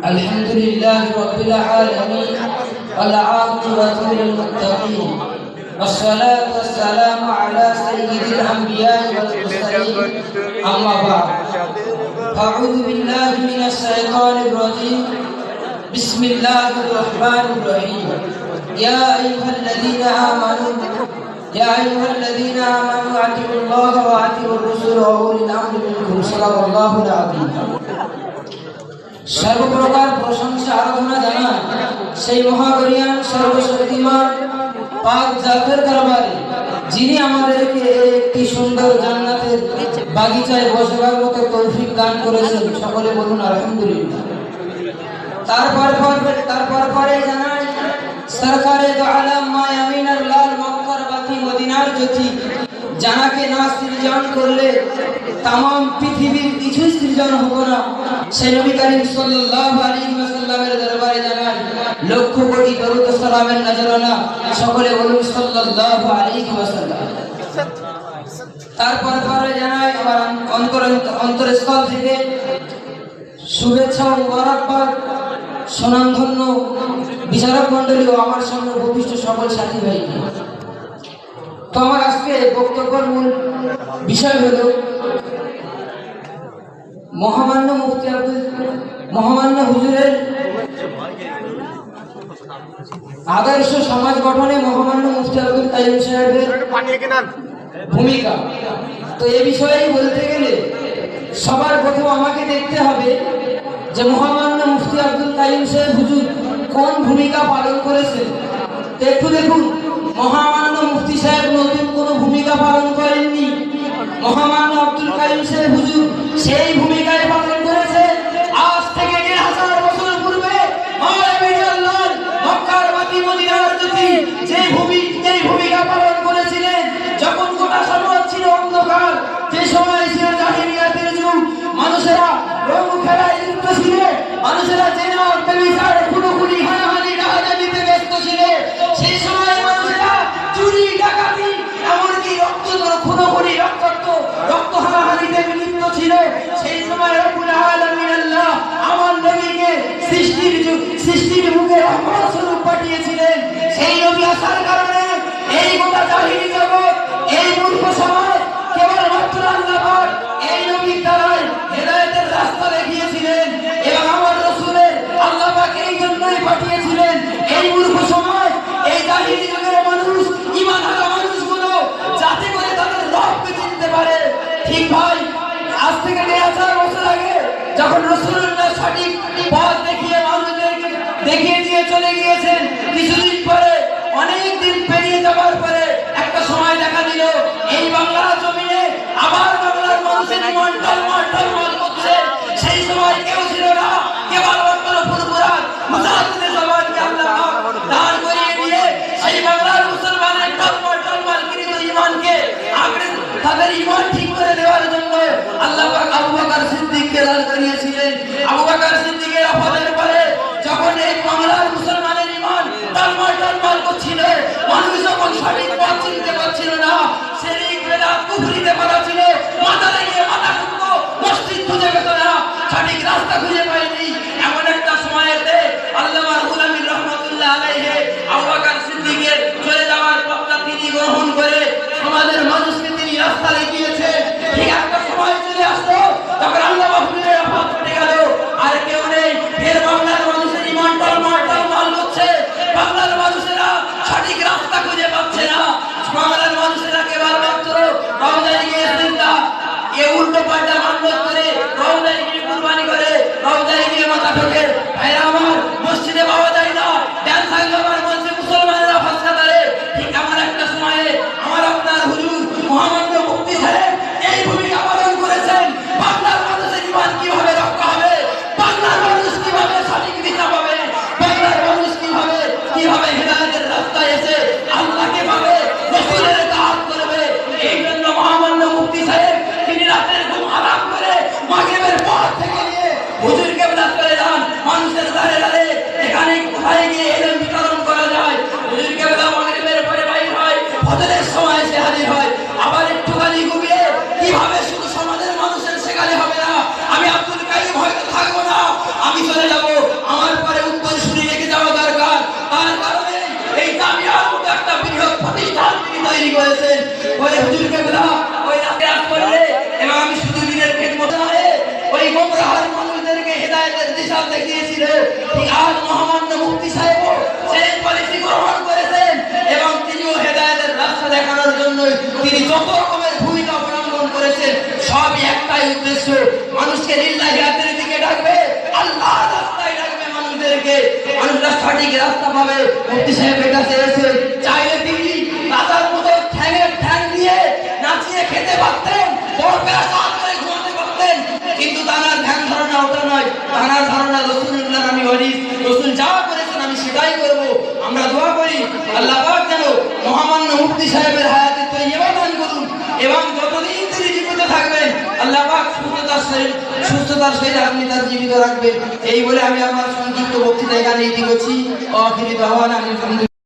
الحمد لله رب العالمين والعاقبة للمتقين والصلاة والسلام على سيد الأنبياء والمرسلين أما بعد أعوذ بالله من الشيطان الرجيم بسم الله الرحمن الرحيم يا أيها الذين آمنوا أطيعوا الله وأطيعوا الرسول وأولي الأمر منكم صدق الله العظيم সর্বপ্রকার প্রশংসা আরাধনা জানাই সেই মহাগরিয়ান সর্বশক্তিমান পাক জাতের দরবারে যিনি আমাদেরকে একটি সুন্দর জান্নাতের বাগিচায় বসবার মতো তৌফিক দান করেছেন। সকলে বলুন আলহামদুলিল্লাহ। তারপরে জানাই সরকারে দো আলম মা আমিনার লাল মক্কার বাতি মদিনার জ্যোতি জানাকে না সৃজন করলে तमाम পৃথিবীর কিছু সৃজন হতো না। সেই নবী করিম সাল্লাল্লাহু আলাইহি ওয়াসাল্লামের দরবারে জানাই লক্ষ কোটি দরুদ ও সালামের নজরানা। সকলে বলুন সাল্লাল্লাহু আলাইহি ওয়াসাল্লাম। তারপরে জানাই আমার অন্তরস্থল থেকে শুভেচ্ছা ও মোবারকবাদ সুনামধন্য বিচারক মণ্ডলী ও আমার সামনে উপবিষ্ট সকল সাথী ভাইকে। তো আমার আজকে বক্তব্যের মূল বিষয় হলো মহামান্য হুজুরের আদর্শ সমাজ গঠনে মহামান্য মুফতি আব্দুল কাইয়ুম সাহেবের ভূমিকা। তো এই বিষয়ে বলতে গেলে সবার প্রথম আমাকে দেখতে হবে যে মহামান্য মুফতি আব্দুল কাইয়ুম সাহেব হুজুর কোন ভূমিকা পালন করেছেন। দেখুন মহামান্য মুফতি সাহেব নতুন কোনো ভূমিকা পালন করেননি। মহামান্য আব্দুল কাইয়ুম সাহেব হুজুর সেই ভূমিকায় পালন করেছে আজ থেকে 1000 বছর পূর্বে মক্কার বাতি মদিনার জ্যোতি যেই ভূমিকা পালন করেছিলেন যখন গোটা সমাজ ছিল অন্ধকার, যে সময় ছিল জাহিলিয়াতের যুগ, মানুষেরা রং খেলায় লিপ্ত ছিল, মানুষেরা জেনা ব্যভিচার খুনোখুনি হানাহানি ডাকাডাকিতে ব্যস্ত ছিল। সেই সময় মানুষেরা চুরি ডাকাতি এমনকি রক্ত হানাহানিতে লিপ্ত ছিল। সেই সময় রব্বুল আলামিন আল্লাহ আমার নবীকে সৃষ্টির মুখে রহমত স্বরূপ পাঠিয়েছিলেন। সেই নবী আসার কারণে এই গোটা জাহিলি জগৎ, এই মূর্খ সমাজ কেবলমাত্র আল্লাহ পাক এই নবীর দ্বারাই হেদায়েতের রাস্তা দেখিয়েছিলেন এবং আমার রাসূলের আল্লাহ পাক এই জন্যই পাঠিয়েছিলেন এই মূর্খ সমাজ, এই জাহিলি যুগের মানুষ, ঈমানহারা মানুষগুলো যাতে করে তাদের রবকে চিনতে পারে। ঠিক ভাই, আজ থেকে 1000 বছর আগে যখন রাসূলুল্লাহ সঠিক পথ দেখিয়ে মানুষদেরকে দেখিয়ে দিয়ে চলে গিয়েছেন, কিছুদিন পরে অনেক দিন পেরিয়ে যাওয়ার পরে একটা সময় দেখা দিল এই বাংলার জমিনে আবার বাংলার মানুষের ঈমান টলমল করছে। সেই সময় কেউ ছিল না, কেবলমাত্র ফুরফুরাত মুজাহিদের জবানকে আল্লাহ দান করিয়ে দিয়ে সেই বাংলার মুসলমানের টলমল কৃত ঈমানকে আঁকড়ে তাদের ঈমান ঠিক করে দেওয়ার জন্য আল্লাহ পাক আবু বকর সিদ্দিককে দান করিয়েছিলেন। আবু বকর সিদ্দিকের ওফাতের পরে যখন এই বাংলার মুসলমানের ঈমান টলমল করছিল, মানুষ যখন সঠিক পথ চিনতে পারছিল না, শিরক বিদআত কুফরিতে পড়া ছিল, মাথা লাগিয়ে মাথা ঠুকতো, মসজিদ খুঁজে পেত না, সঠিক রাস্তা খুঁজে পায়নি। এমন একটা সময়েতে আল্লামা রুহুল আমিন রাহমাতুল্লাহ আলাইহি আবু বকর সিদ্দিকের চলে যাওয়ার পথটা তিনি গ্রহণ করে সমাজের মানুষকে তিনি রাস্তা দেখিয়েছে। ঠিক একটা সময় চলে আসলো তখন আল্লামা হুজুরের ওফাত ঘটে গেল, আর কেউ নেই। ফের বাংলার মানুষের ঈমান টলমল করছে, বাংলার মানুষেরা সঠিক রাস্তা খুঁজে পাচ্ছে না। বাংলার মানুষেরা কেবলমাত্র রওজায় গিয়ে চিন্তা এ উল্টো পাল্টা মান্যত করে, রওজায় গিয়ে কুরবানি করে, রওজায় গিয়ে মাথা ঠোকে। ভাইরা আমার, মসজিদে পাওয়া যায় না, ড্যান্স হাঙ্গামার মঞ্চে মুসলমানেরা ফাঁসকা ধরে। ঠিক এমন একটা সময়ে আমার আপনার হুজুর মহামান্য মুফতি সাহেব আমি চলে যাব, আমার পরে উত্তরসূরি রেখে যাওয়া দরকার। তার কারণে এই জামিয়ার মতো একটা বৃহৎ প্রতিষ্ঠান তিনি তৈরি করেছেন। ওই হুজুর কেবলা ওই রাতে আজ করলে এবং আমি শুধু দিনের খেদমত নয়, ওই গোমরাহার মানুষদেরকে হেদায়েতের দিশা দেখিয়েছিল। ঠিক আজ মহামান্য মুফতি সাহেব সেই পলিসি গ্রহণ করেছেন এবং তিনিও হেদায়েতের রাস্তা দেখানোর জন্য তিনি যত রকমের ভূমিকা অবলম্বন করেছেন, সবই একটাই উদ্দেশ্য, মানুষকে লিল্লাহিয়াতের দিকে ডাকবে, আল্লাহর রাস্তায় ডাকবে মানুষদেরকে। মানুষরা সঠিক রাস্তা পাবে। মুফতি সাহেবের কাছে এসে চাইলে তিনি রাজার মতো ঠ্যাঙে ঠ্যাং দিয়ে নাচিয়ে খেতে পারতেন, বড় পেশাব করে ঘুমাতে পারতেন, কিন্তু তার ধ্যান ধারণা ওটা নয়। তার ধারণা রাসূলুল্লাহ আমি ওয়ারিস, রাসূল যা করেছেন আমি সেটাই করব। আমরা দোয়া করি আল্লাহ পাক যেন মহামান্য মুফতি সাহেবের হায়াতে তৈয়বা দান করুন এবং যতদিন তিনি জীবিত থাকবেন আল্লাহ পাক সুস্থতার সহিত আপনি তার জীবিত রাখবেন। এই বলে আমি আমার সংক্ষিপ্ত বক্তৃতা এখানে ইতি করছি। আখিরি দাওয়ানা আলহামদুলিল্লাহ।